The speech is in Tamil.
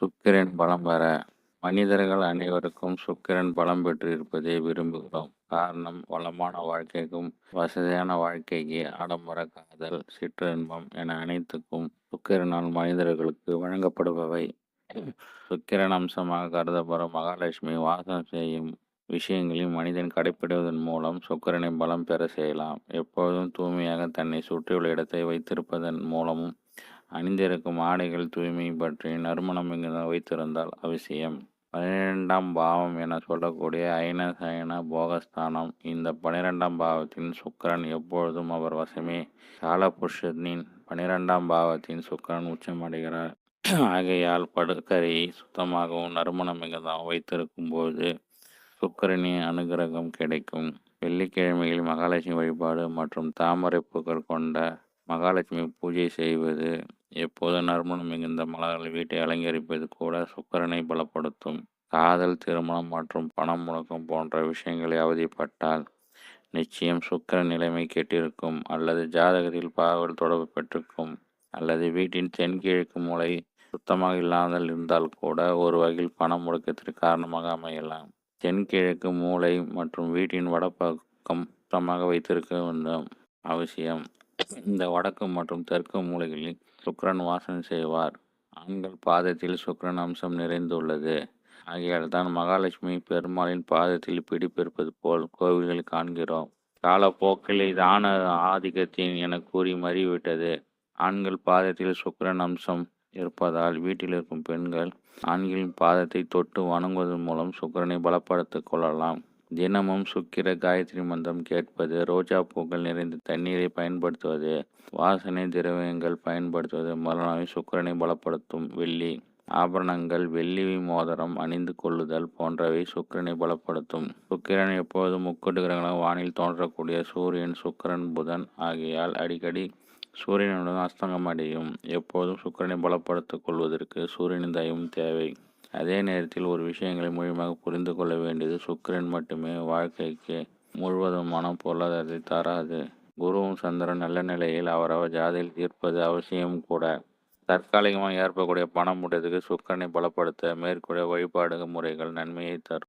சுக்கிரன் பலம் பெற மனிதர்கள் அனைவருக்கும் சுக்கிரன் பலம் பெற்று இருப்பதை விரும்புகிறோம். காரணம், வளமான வாழ்க்கைக்கும் வசதியான வாழ்க்கைக்கு, ஆடம்பர, காதல், சிற்றின்பம் என அனைத்துக்கும் சுக்கிரனால் மனிதர்களுக்கு வழங்கப்படுபவை. சுக்கிரன் அம்சமாக கருதப்படும் மகாலட்சுமி வாசம் செய்யும் விஷயங்களில் மனிதன் கடைப்பிடிப்பதன் மூலம் சுக்கிரனை பலம் பெற செய்யலாம். எப்போதும் தூய்மையாக தன்னை சுற்றியுள்ள இடத்தை வைத்திருப்பதன் மூலமும், அணிந்திருக்கும் ஆடைகள் தூய்மை பற்றி நறுமணம் மிகுந்த வைத்திருந்தால் அவசியம். 12ஆம் பாவம் என சொல்லக்கூடிய அயன சயன போகஸ்தானம். இந்த 12ஆம் பாவத்தின் சுக்கிரன் எப்பொழுதும் அவர் வசமே. காலபுருஷனின் 12ஆம் பாவத்தின் சுக்கிரன் உச்சமடைகிறார். ஆகையால் படுக்கரையை சுத்தமாகவும் நறுமணம் மிகுந்ததாகவும் வைத்திருக்கும் போது சுக்கிரனின் அனுகிரகம் கிடைக்கும். வெள்ளிக்கிழமைகளில் மகாலட்சுமி வழிபாடு மற்றும் தாமரை பூக்கள் கொண்ட மகாலட்சுமி பூஜை செய்வது, எப்போது நறுமணம் மிகுந்த மலர்கள் வீட்டை அலங்கரிப்பது கூட சுக்கிரனை பலப்படுத்தும். காதல், திருமணம் மற்றும் பணம் முடக்கம் போன்ற விஷயங்களை அவதிப்பட்டால் நிச்சயம் சுக்கிரன் நிலைமை கெட்டிருக்கும், அல்லது ஜாதகத்தில் பாவல் தொடர்பு பெற்றிருக்கும், அல்லது வீட்டின் தென்கிழக்கு மூலை சுத்தமாக இல்லாமல் இருந்தால் கூட ஒரு வகையில் பண முடக்கத்திற்கு காரணமாக அமையலாம். தென்கிழக்கு மூலை மற்றும் வீட்டின் வடப்பக்கம் சுத்தமாக வைத்திருக்க வேண்டும் அவசியம். இந்த வடக்கு மற்றும் தெற்கு மூலைகளில் சுக்கிரன் வாசம் செய்வார். ஆண்கள் பாதத்தில் சுக்கிரன் அம்சம் நிறைந்துள்ளது. ஆகையால் தான் மகாலட்சுமி பெருமாளின் பாதத்தில் பிடிப்பிருப்பது போல் கோவில்களில் காண்கிறோம். காலப்போக்கில் இது ஆண ஆதிக்கத்தின் என கூறி மறிவிட்டது. ஆண்கள் பாதத்தில் சுக்கிரன் அம்சம் இருப்பதால் வீட்டில் இருக்கும் பெண்கள் ஆண்களின் பாதத்தை தொட்டு வணங்குவதன் மூலம் சுக்கிரனை பலப்படுத்திக் கொள்ளலாம். தினமும் சுக்கிர காயத்ரி மந்திரம் கேட்பது, ரோஜா பூக்கள் நிறைந்த தண்ணீரை பயன்படுத்துவது, வாசனை திரவியங்கள் பயன்படுத்துவது முதலானவை சுக்கிரனை பலப்படுத்தும். வெள்ளி ஆபரணங்கள், வெள்ளி மோதிரம் அணிந்து கொள்ளுதல் போன்றவை சுக்கிரனை பலப்படுத்தும். சுக்கிரன் எப்போதும் முக்கோட்டு கிரகங்களாக வானில் தோன்றக்கூடிய சூரியன், சுக்கிரன், புதன் ஆகியால் அடிக்கடி சூரியனுடன் அஸ்தங்கம் அடையும். எப்போதும் சுக்கிரனை பலப்படுத்திக் கொள்வதற்கு சூரியனின் தயவும் தேவை. அதே நேரத்தில் ஒரு விஷயங்களை முழுமையாக புரிந்து கொள்ள வேண்டியது, சுக்கிரன் மட்டுமே வாழ்க்கைக்கு முழுவதுமான பொருளாதாரத்தை தராது. குருவும் சந்திரன் நல்ல நிலையில் அவரவர் ஜாதியில் இருப்பது அவசியம் கூட. தற்காலிகமாக ஏற்படக்கூடிய பணம் முடத்துக்கு சுக்கிரனை பலப்படுத்த மேற்கூடிய வழிபாடு முறைகள் நன்மையை தரும்.